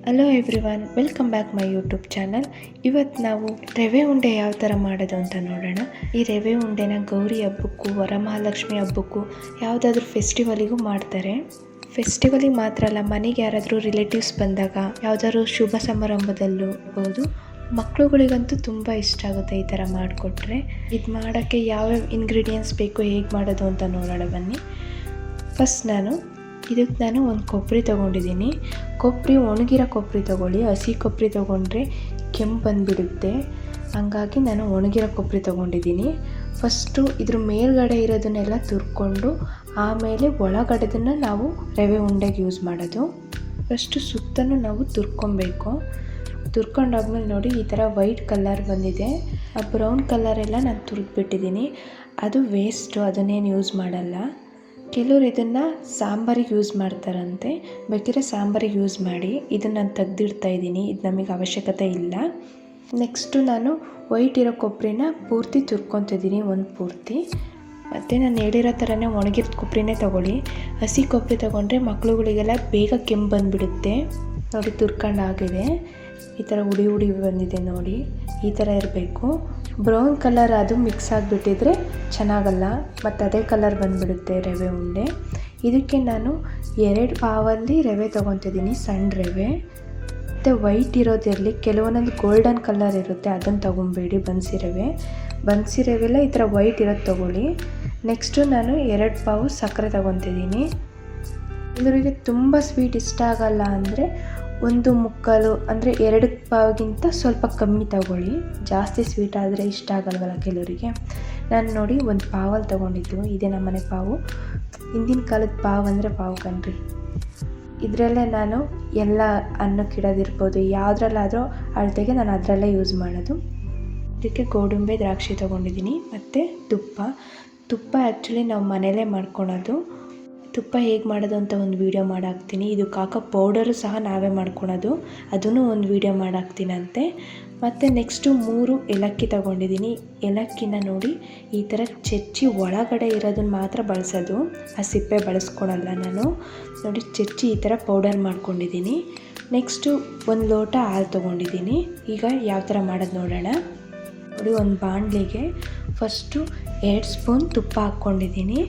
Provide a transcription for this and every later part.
Hello everyone, welcome back my YouTube channel. ಇವತ್ತು ನಾವು ರವೆ ಉಂಡೆ ಯಾವ ಥರ ಮಾಡೋದು ಅಂತ ನೋಡೋಣ. ಈ ರವೆ ಉಂಡೆನ ಗೌರಿ ಹಬ್ಬಕ್ಕೂ ವರಮಹಾಲಕ್ಷ್ಮಿ ಹಬ್ಬಕ್ಕೂ ಯಾವುದಾದ್ರೂ ಫೆಸ್ಟಿವಲಿಗೂ ಮಾಡ್ತಾರೆ. ಫೆಸ್ಟಿವಲಿಗೆ ಮಾತ್ರ ಅಲ್ಲ, ಮನೆಗೆ ಯಾರಾದರೂ ರಿಲೇಟಿವ್ಸ್ ಬಂದಾಗ ಯಾವುದಾದ್ರೂ ಶುಭ ಸಮಾರಂಭದಲ್ಲೂ ಇರ್ಬೋದು, ಮಕ್ಕಳುಗಳಿಗಂತೂ ತುಂಬ ಇಷ್ಟ ಆಗುತ್ತೆ ಈ ಥರ ಮಾಡಿಕೊಟ್ರೆ. ಇದು ಮಾಡೋಕ್ಕೆ ಯಾವ್ಯಾವ ಇಂಗ್ರೀಡಿಯೆಂಟ್ಸ್ ಬೇಕು, ಹೇಗೆ ಮಾಡೋದು ಅಂತ ನೋಡೋಣ ಬನ್ನಿ. ಫಸ್ಟ್ ಇದಕ್ಕೆ ನಾನು ಒಂದು ಕೊಬ್ಬರಿ ತೊಗೊಂಡಿದ್ದೀನಿ. ಕೊಬ್ಬರಿ ಒಣಗಿರೋ ಕೊಬ್ಬರಿ ತೊಗೊಳ್ಳಿ, ಹಸಿ ಕೊಬ್ಬರಿ ತೊಗೊಂಡ್ರೆ ಕೆಂಪು ಬಂದುಬಿಡುತ್ತೆ. ಹಂಗಾಗಿ ನಾನು ಒಣಗಿರೋ ಕೊಬ್ಬರಿ ತೊಗೊಂಡಿದ್ದೀನಿ. ಫಸ್ಟು ಇದ್ರ ಮೇಲ್ಗಡೆ ಇರೋದನ್ನೆಲ್ಲ ತುರ್ಕೊಂಡು ಆಮೇಲೆ ಒಳಗಡೆದನ್ನು ನಾವು ರವೆ ಉಂಡೆಗೆ ಯೂಸ್ ಮಾಡೋದು. ಫಸ್ಟು ಸುತ್ತಲೂ ನಾವು ತುರ್ಕೊಬೇಕು. ತುರ್ಕೊಂಡಾದ್ಮೇಲೆ ನೋಡಿ ಈ ಥರ ವೈಟ್ ಕಲರ್ ಬಂದಿದೆ. ಆ ಬ್ರೌನ್ ಕಲರೆಲ್ಲ ನಾನು ತುರಿದ್ಬಿಟ್ಟಿದ್ದೀನಿ. ಅದು ವೇಸ್ಟು, ಅದನ್ನೇನು ಯೂಸ್ ಮಾಡಲ್ಲ. ಕೆಲವರು ಇದನ್ನು ಸಾಂಬಾರಿಗೆ ಯೂಸ್ ಮಾಡ್ತಾರಂತೆ, ಬೇಕಿದ್ರೆ ಸಾಂಬಾರಿಗೆ ಯೂಸ್ ಮಾಡಿ. ಇದನ್ನು ನಾನು ತೆಗ್ದಿಡ್ತಾ ಇದ್ದೀನಿ, ಇದು ನಮಗೆ ಅವಶ್ಯಕತೆ ಇಲ್ಲ. ನೆಕ್ಸ್ಟು ನಾನು ವೈಟ್ ಇರೋ ಕೊಬ್ಬರಿನ ಪೂರ್ತಿ ತುರ್ಕೊತಿದ್ದೀನಿ, ಒಂದು ಪೂರ್ತಿ. ಮತ್ತು ನಾನು ಹೇಳಿರೋ ಥರನೇ ಒಣಗಿರೋ ಕೊಬ್ಬರಿನೇ ತೊಗೊಳ್ಳಿ. ಹಸಿ ಕೊಬ್ಬರಿ ತೊಗೊಂಡ್ರೆ ಮಕ್ಳುಗಳಿಗೆಲ್ಲ ಬೇಗ ಕೆಂಪು ಬಂದುಬಿಡುತ್ತೆ. ನೋಡಿ ತುರ್ಕೊಂಡಾಗಿದೆ, ಈ ಥರ ಹುಡಿ ಹುಡಿ ಬಂದಿದೆ ನೋಡಿ, ಈ ಥರ ಇರಬೇಕು. ಬ್ರೌನ್ ಕಲರ್ ಅದು ಮಿಕ್ಸ್ ಆಗಿಬಿಟ್ಟಿದ್ರೆ ಚೆನ್ನಾಗಲ್ಲ, ಮತ್ತು ಅದೇ ಕಲರ್ ಬಂದುಬಿಡುತ್ತೆ ರವೆ ಉಂಡೆ. ಇದಕ್ಕೆ ನಾನು 2 ಪಾವಲ್ಲಿ ರವೆ ತೊಗೊತಿದ್ದೀನಿ, ಸಣ್ಣ ರವೆ. ಮತ್ತು ವೈಟ್ ಇರೋದಿರಲಿ, ಕೆಲವೊಂದೊಂದು ಗೋಲ್ಡನ್ ಕಲರ್ ಇರುತ್ತೆ, ಅದನ್ನು ತೊಗೊಬೇಡಿ. ಬನ್ಸಿ ರವೆಲ್ಲ ಈ ಥರ ವೈಟ್ ಇರೋದು ತೊಗೊಳ್ಳಿ. ನೆಕ್ಸ್ಟು ನಾನು 2 ಪಾವು ಸಕ್ಕರೆ ತೊಗೊತಿದ್ದೀನಿ. ಇದರಿಗೆ ತುಂಬ ಸ್ವೀಟ್ ಇಷ್ಟ ಆಗಲ್ಲ ಅಂದರೆ 1/4 ಅಂದರೆ 2 ಪಾವ್ಗಿಂತ ಸ್ವಲ್ಪ ಕಮ್ಮಿ ತಗೊಳ್ಳಿ. ಜಾಸ್ತಿ ಸ್ವೀಟ್ ಆದರೆ ಇಷ್ಟ ಆಗಲ್ವಲ್ಲ ಕೆಲವರಿಗೆ. ನಾನು ನೋಡಿ 1 ಪಾವಲ್ಲಿ ತೊಗೊಂಡಿದ್ದು, ಇದೇ ನಮ್ಮನೆ ಪಾವು. ಹಿಂದಿನ ಕಾಲದ ಪಾವು ಅಂದರೆ ಪಾವು ಕಣ್ರಿ. ಇದರಲ್ಲೇ ನಾನು ಎಲ್ಲ ಅನ್ನಕ್ಕಿಡೋದಿರ್ಬೋದು, ಯಾವುದ್ರಲ್ಲಾದರೂ ಅಳತೆಗೆ ನಾನು ಅದರಲ್ಲೇ ಯೂಸ್ ಮಾಡೋದು. ಇದಕ್ಕೆ ಗೋಡಂಬಿ ದ್ರಾಕ್ಷಿ ತೊಗೊಂಡಿದ್ದೀನಿ. ಮತ್ತು ತುಪ್ಪ ಆ್ಯಕ್ಚುಲಿ ನಾವು ಮನೆಯಲ್ಲೇ ಮಾಡ್ಕೊಳೋದು. ತುಪ್ಪ ಹೇಗೆ ಮಾಡೋದು ಅಂತ ಒಂದು ವೀಡಿಯೋ ಮಾಡಾಕ್ತೀನಿ. ಇದು ಕಾಕೋ ಪೌಡರು ಸಹ ನಾವೇ ಮಾಡ್ಕೊಳೋದು, ಅದನ್ನು ಒಂದು ವೀಡಿಯೋ ಮಾಡಾಕ್ತೀನಂತೆ. ಮತ್ತು ನೆಕ್ಸ್ಟು 3 ಏಲಕ್ಕಿ ತೊಗೊಂಡಿದ್ದೀನಿ. ಏಲಕ್ಕಿನ ನೋಡಿ ಈ ಥರ ಚೆಚ್ಚಿ ಒಳಗಡೆ ಇರೋದನ್ನ ಮಾತ್ರ ಬಳಸೋದು, ಆ ಸಿಪ್ಪೆ ಬಳಸ್ಕೊಳಲ್ಲ ನಾನು. ನೋಡಿ ಚೆಚ್ಚಿ ಈ ಥರ ಪೌಡರ್ ಮಾಡ್ಕೊಂಡಿದ್ದೀನಿ. ನೆಕ್ಸ್ಟು 1 ಲೋಟ ಹಾಲು ತೊಗೊಂಡಿದ್ದೀನಿ. ಈಗ ಯಾವ ಥರ ಮಾಡೋದು ನೋಡೋಣ. ನೋಡಿ, ಒಂದು ಬಾಣಲಿಗೆ ಫಸ್ಟು 2 ಸ್ಪೂನ್ ತುಪ್ಪ ಹಾಕ್ಕೊಂಡಿದ್ದೀನಿ.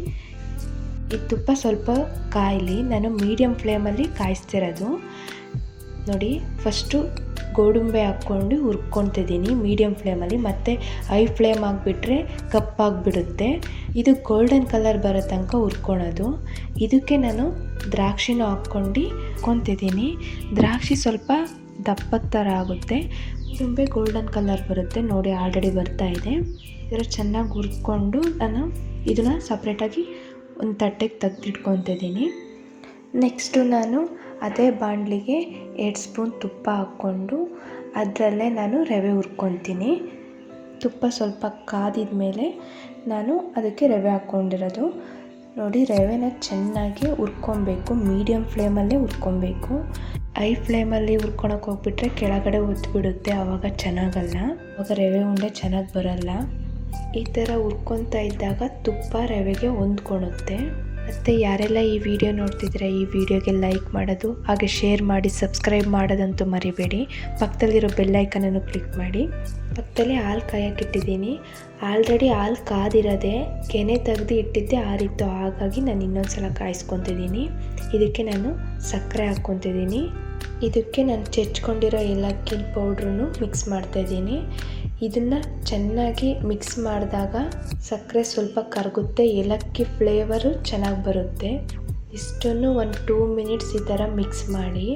ಈ ತುಪ್ಪ ಸ್ವಲ್ಪ ಕಾಯಲಿ, ನಾನು ಮೀಡಿಯಮ್ ಫ್ಲೇಮಲ್ಲಿ ಕಾಯಿಸ್ತಿರೋದು. ನೋಡಿ, ಫಸ್ಟು ಗೋಡಂಬಿ ಹಾಕ್ಕೊಂಡು ಹುರ್ಕೊತಿದ್ದೀನಿ ಮೀಡಿಯಮ್ ಫ್ಲೇಮಲ್ಲಿ. ಮತ್ತು ಹೈ ಫ್ಲೇಮ್ ಆಗಿಬಿಟ್ರೆ ಕಪ್ಪಾಗಿಬಿಡುತ್ತೆ. ಇದು ಗೋಲ್ಡನ್ ಕಲರ್ ಬರೋ ತನಕ ಹುರ್ಕೊಳೋದು. ಇದಕ್ಕೆ ನಾನು ದ್ರಾಕ್ಷಿನೂ ಹಾಕ್ಕೊಂಡು ಹುರ್ಕೊತಿದ್ದೀನಿ. ದ್ರಾಕ್ಷಿ ಸ್ವಲ್ಪ ದಪ್ಪದ ಥರ ಆಗುತ್ತೆ, ಗೋಡಂಬಿ ಗೋಲ್ಡನ್ ಕಲರ್ ಬರುತ್ತೆ. ನೋಡಿ ಆಲ್ರೆಡಿ ಬರ್ತಾ ಇದೆ. ಇದರ ಚೆನ್ನಾಗಿ ಹುರ್ಕೊಂಡು ನಾನು ಇದನ್ನು ಸಪ್ರೇಟಾಗಿ ಒಂದು ತಟ್ಟೆಗೆ ತೆಗೆದಿಟ್ಕೊತಿದ್ದೀನಿ. ನೆಕ್ಸ್ಟು ನಾನು ಅದೇ ಬಾಣಲಿಗೆ 2 ಸ್ಪೂನ್ ತುಪ್ಪ ಹಾಕ್ಕೊಂಡು ಅದರಲ್ಲೇ ನಾನು ರವೆ ಹುರ್ಕೊತೀನಿ. ತುಪ್ಪ ಸ್ವಲ್ಪ ಕಾದಿದ ಮೇಲೆ ನಾನು ಅದಕ್ಕೆ ರವೆ ಹಾಕ್ಕೊಂಡಿರೋದು. ನೋಡಿ, ರವೆನ ಚೆನ್ನಾಗಿ ಹುರ್ಕೊಬೇಕು, ಮೀಡಿಯಮ್ ಫ್ಲೇಮಲ್ಲೇ ಹುರ್ಕೊಬೇಕು. ಹೈ ಫ್ಲೇಮಲ್ಲಿ ಹುರ್ಕೊಳಕ್ಕೆ ಹೋಗ್ಬಿಟ್ರೆ ಕೆಳಗಡೆ ಒತ್ತಿಬಿಡುತ್ತೆ, ಆವಾಗ ಚೆನ್ನಾಗಲ್ಲ, ಆವಾಗ ರವೆ ಉಂಡೆ ಚೆನ್ನಾಗಿ ಬರಲ್ಲ. ಈ ಥರ ಹುರ್ಕೊತಾ ಇದ್ದಾಗ ತುಪ್ಪ ರವೆಗೆ ಹೊಂದ್ಕೊಳುತ್ತೆ. ಮತ್ತು ಯಾರೆಲ್ಲ ಈ ವಿಡಿಯೋ ನೋಡ್ತಿದ್ರೆ ಈ ವಿಡಿಯೋಗೆ ಲೈಕ್ ಮಾಡೋದು, ಹಾಗೆ ಶೇರ್ ಮಾಡಿ, ಸಬ್ಸ್ಕ್ರೈಬ್ ಮಾಡೋದಂತೂ ಮರಿಬೇಡಿ. ಪಕ್ಕದಲ್ಲಿರೋ ಬೆಲ್ಲೈಕನನ್ನು ಕ್ಲಿಕ್ ಮಾಡಿ. ಪಕ್ಕದಲ್ಲಿ ಹಾಲು ಕಾಯಕ್ಕಿಟ್ಟಿದ್ದೀನಿ. ಆಲ್ರೆಡಿ ಹಾಲು ಕಾದಿರೋದೆ, ಕೆನೆ ತೆಗೆದು ಇಟ್ಟಿದ್ದೆ ಆರಿತ್ತು, ಹಾಗಾಗಿ ನಾನು ಇನ್ನೊಂದು ಸಲ ಕಾಯಿಸ್ಕೊತಿದ್ದೀನಿ. ಇದಕ್ಕೆ ನಾನು ಸಕ್ಕರೆ ಹಾಕ್ಕೊತಿದ್ದೀನಿ. ಇದಕ್ಕೆ ನಾನು ಚೆಚ್ಕೊಂಡಿರೋ ಏಲಕ್ಕಿ ಪೌಡ್ರನ್ನು ಮಿಕ್ಸ್ ಮಾಡ್ತಾಯಿದ್ದೀನಿ. ಇದನ್ನು ಚೆನ್ನಾಗಿ ಮಿಕ್ಸ್ ಮಾಡಿದಾಗ ಸಕ್ಕರೆ ಸ್ವಲ್ಪ ಕರಗುತ್ತೆ, ಏಲಕ್ಕಿ ಫ್ಲೇವರು ಚೆನ್ನಾಗಿ ಬರುತ್ತೆ. ಇಷ್ಟನ್ನು ಒಂದು 2 ಮಿನಿಟ್ಸ್ ಈ ಥರ ಮಿಕ್ಸ್ ಮಾಡಿ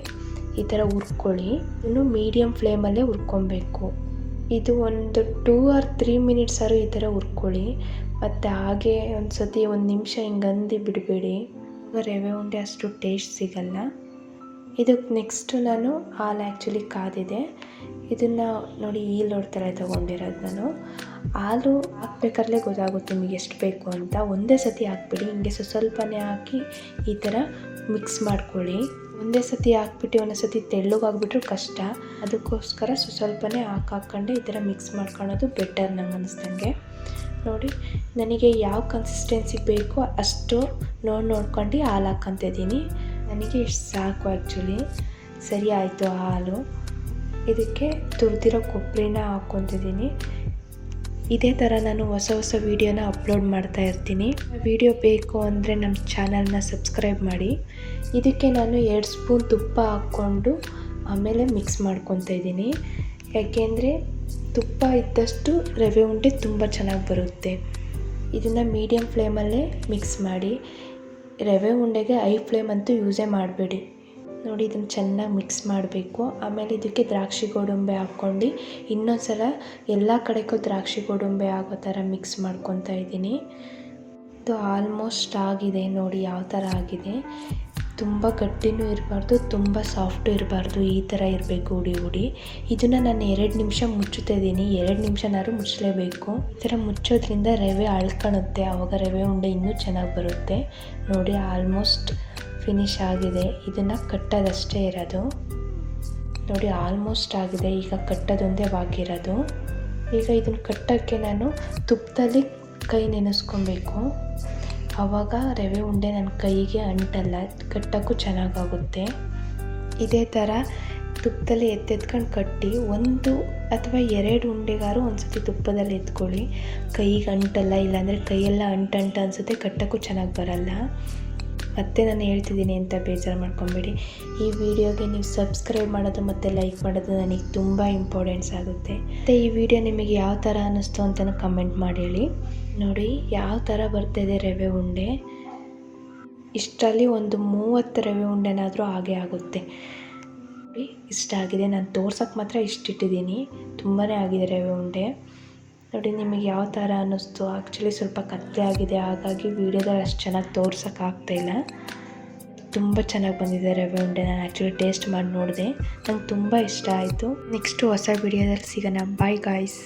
ಈ ಥರ ಹುರ್ಕೊಳ್ಳಿ. ಇನ್ನು ಮೀಡಿಯಮ್ ಫ್ಲೇಮಲ್ಲೇ ಹುರ್ಕೊಬೇಕು. ಇದು ಒಂದು 2 or 3 ಮಿನಿಟ್ಸ್ ಆದರೂ ಈ ಥರ ಹುರ್ಕೊಳ್ಳಿ. ಮತ್ತು ಹಾಗೆ ಒಂದು ಸತಿ 1 ನಿಮಿಷ ಹಿಂಗಂದು ಬಿಡಬೇಡಿ, ರವೆ ಉಂಡೆ ಅಷ್ಟು ಟೇಸ್ಟ್ ಸಿಗಲ್ಲ. ಇದಕ್ಕೆ ನೆಕ್ಸ್ಟು ನಾನು ಹಾಲು ಆ್ಯಕ್ಚುಲಿ ಕಾದಿದೆ, ಇದನ್ನು ನೋಡಿ ಈ ಲೋಡ್ ಥರ ತೊಗೊಂಡಿರೋದು ನಾನು. ಹಾಲು ಹಾಕ್ಬೇಕಾದ್ರೆ ಗೊತ್ತಾಗುತ್ತೆ ನಿಮಗೆ ಎಷ್ಟು ಬೇಕು ಅಂತ. ಒಂದೇ ಸತಿ ಹಾಕ್ಬಿಡಿ, ಹಿಂಗೆ ಸ್ವಲ್ಪನೇ ಹಾಕಿ ಈ ಥರ ಮಿಕ್ಸ್ ಮಾಡ್ಕೊಳ್ಳಿ. ಒಂದೇ ಸತಿ ಹಾಕ್ಬಿಟ್ಟು ಒಂದೊಂದು ಸತಿ ತೆಳ್ಳಗಾಗ್ಬಿಟ್ರೂ ಕಷ್ಟ, ಅದಕ್ಕೋಸ್ಕರ ಸ್ವಲ್ಪನೇ ಹಾಕ್ಕೊಂಡು ಈ ಥರ ಮಿಕ್ಸ್ ಮಾಡ್ಕೊಳ್ಳೋದು ಬೆಟರ್ ನಂಗೆ ಅನ್ನಿಸ್ದಂಗೆ. ನೋಡಿ, ನನಗೆ ಯಾವ ಕನ್ಸಿಸ್ಟೆನ್ಸಿ ಬೇಕೋ ಅಷ್ಟು ನೋಡ್ಕೊಂಡು ಹಾಲು ಹಾಕ್ಕೊತಿದ್ದೀನಿ. ನನಗೆ ಇಷ್ಟು ಸಾಕು ಆ್ಯಕ್ಚುಲಿ. ಸರಿ ಆಯಿತು ಹಾಲು. ಇದಕ್ಕೆ ತುರಿದಿರೋ ಕೊಬ್ಬರಿನ ಹಾಕ್ಕೊತಿದ್ದೀನಿ. ಇದೇ ಥರ ನಾನು ಹೊಸ ವೀಡಿಯೋನ ಅಪ್ಲೋಡ್ ಮಾಡ್ತಾ ಇರ್ತೀನಿ. ವಿಡಿಯೋ ಬೇಕು ಅಂದರೆ ನಮ್ಮ ಚಾನಲ್ನ ಸಬ್ಸ್ಕ್ರೈಬ್ ಮಾಡಿ. ಇದಕ್ಕೆ ನಾನು 2 ಸ್ಪೂನ್ ತುಪ್ಪ ಹಾಕ್ಕೊಂಡು ಆಮೇಲೆ ಮಿಕ್ಸ್ ಮಾಡ್ಕೊತಾ ಇದ್ದೀನಿ. ಯಾಕೆಂದರೆ ತುಪ್ಪ ಇದ್ದಷ್ಟು ರವೆ ಉಂಡೆ ತುಂಬ ಚೆನ್ನಾಗಿ ಬರುತ್ತೆ. ಇದನ್ನು ಮೀಡಿಯಮ್ ಫ್ಲೇಮಲ್ಲೇ ಮಿಕ್ಸ್ ಮಾಡಿ. ರವೆ ಉಂಡೆಗೆ ಹೈ ಫ್ಲೇಮ್ ಅಂತೂ ಯೂಸೇ ಮಾಡಬೇಡಿ. ನೋಡಿ, ಇದನ್ನು ಚೆನ್ನಾಗಿ ಮಿಕ್ಸ್ ಮಾಡಬೇಕು. ಆಮೇಲೆ ಇದಕ್ಕೆ ದ್ರಾಕ್ಷಿ ಗೋಡಂಬಿ ಹಾಕ್ಕೊಂಡು ಇನ್ನೊಂದು ಸಲ ಎಲ್ಲ ಕಡೆಗೂ ದ್ರಾಕ್ಷಿ ಗೋಡಂಬಿ ಆಗೋ ಥರ ಮಿಕ್ಸ್ ಮಾಡ್ಕೊತಾ ಇದ್ದೀನಿ. ಇದು ಆಲ್ಮೋಸ್ಟ್ ಆಗಿದೆ. ನೋಡಿ ಯಾವ ಥರ ಆಗಿದೆ. ತುಂಬ ಗಟ್ಟಿನೂ ಇರಬಾರ್ದು, ತುಂಬ ಸಾಫ್ಟು ಇರಬಾರ್ದು, ಈ ಥರ ಇರಬೇಕು ಹುಡಿ. ಇದನ್ನು ನಾನು 2 ನಿಮಿಷ ಮುಚ್ಚುತ್ತಾ ಇದ್ದೀನಿ. 2 ನಿಮಿಷನಾದ್ರೂ ಮುಚ್ಚಲೇಬೇಕು. ಈ ಥರ ಮುಚ್ಚೋದ್ರಿಂದ ರವೆ ಅಳ್ಕೊಳುತ್ತೆ. ಆವಾಗ ರವೆ ಉಂಡೆ ಇನ್ನೂ ಚೆನ್ನಾಗಿ ಬರುತ್ತೆ. ನೋಡಿ, ಆಲ್ಮೋಸ್ಟ್ ಫಿನಿಶ್ ಆಗಿದೆ. ಇದನ್ನು ಕಟ್ಟೋದಷ್ಟೇ ಇರೋದು. ನೋಡಿ, ಆಲ್ಮೋಸ್ಟ್ ಆಗಿದೆ. ಈಗ ಕಟ್ಟೋದೊಂದೇ ಬಾಕಿ ಇರೋದು. ಈಗ ಇದನ್ನು ಕಟ್ಟೋಕ್ಕೆ ನಾನು ತುಪ್ಪದಲ್ಲಿ ಕೈ ನೆನೆಸ್ಕೊಬೇಕು. ಆವಾಗ ರವೆ ಉಂಡೆ ನನ್ನ ಕೈಗೆ ಅಂಟಲ್ಲ, ಕಟ್ಟೋಕ್ಕೂ ಚೆನ್ನಾಗಾಗುತ್ತೆ. ಇದೇ ಥರ ತುಪ್ಪದಲ್ಲಿ ಎತ್ಕೊಂಡು ಕಟ್ಟಿ 1 ಅಥವಾ 2 ಉಂಡೆಗಾರು ಒಂದ್ಸತಿ ತುಪ್ಪದಲ್ಲಿ ಎತ್ಕೊಳ್ಳಿ. ಕೈಗೆ ಅಂಟಲ್ಲ, ಇಲ್ಲಾಂದರೆ ಕೈಯೆಲ್ಲ ಅಂಟು ಅನಿಸುತ್ತೆ, ಕಟ್ಟೋಕ್ಕೂ ಚೆನ್ನಾಗಿ ಬರಲ್ಲ. ಮತ್ತೆ ನಾನು ಹೇಳ್ತಿದ್ದೀನಿ ಅಂತ ಬೇಜಾರು ಮಾಡ್ಕೊಬೇಡಿ. ಈ ವಿಡಿಯೋಗೆ ನೀವು ಸಬ್ಸ್ಕ್ರೈಬ್ ಮಾಡೋದು ಮತ್ತು ಲೈಕ್ ಮಾಡೋದು ನನಗೆ ತುಂಬ ಇಂಪಾರ್ಟೆನ್ಸ್ ಆಗುತ್ತೆ. ಮತ್ತು ಈ ವಿಡಿಯೋ ನಿಮಗೆ ಯಾವ ಥರ ಅನ್ನಿಸ್ತು ಅಂತಲೂ ಕಮೆಂಟ್ ಮಾಡಿ ಹೇಳಿ. ನೋಡಿ ಯಾವ ಥರ ಬರ್ತಾಯಿದೆ ರವೆ ಉಂಡೆ. ಇಷ್ಟರಲ್ಲಿ ಒಂದು 30 ರವೆ ಉಂಡೆನಾದರೂ ಹಾಗೆ ಆಗುತ್ತೆ. ನೋಡಿ, ಇಷ್ಟ ಆಗಿದೆ. ನಾನು ತೋರ್ಸೋಕ್ಕೆ ಮಾತ್ರ ಇಷ್ಟಿಟ್ಟಿದ್ದೀನಿ. ತುಂಬಾ ಆಗಿದೆ ರವೆ ಉಂಡೆ. ನೋಡಿ, ನಿಮಗೆ ಯಾವ ಥರ ಅನ್ನಿಸ್ತು. ಆ್ಯಕ್ಚುಲಿ ಸ್ವಲ್ಪ ಕತ್ತಲೆ ಆಗಿದೆ, ಹಾಗಾಗಿ ವೀಡಿಯೋದಲ್ಲಿ ಅಷ್ಟು ಚೆನ್ನಾಗಿ ತೋರ್ಸೋಕ್ಕಾಗ್ತಾಯಿಲ್ಲ. ತುಂಬ ಚೆನ್ನಾಗಿ ಬಂದಿದೆ ರವೆ ಉಂಡೆ. ನಾನು ಆ್ಯಕ್ಚುಲಿ ಟೇಸ್ಟ್ ಮಾಡಿ ನೋಡಿದೆ, ನಂಗೆ ತುಂಬ ಇಷ್ಟ ಆಯಿತು. ನೆಕ್ಸ್ಟು ಹೊಸ ವೀಡಿಯೋದಲ್ಲಿ ಸಿಗೋಣ. Bye guys.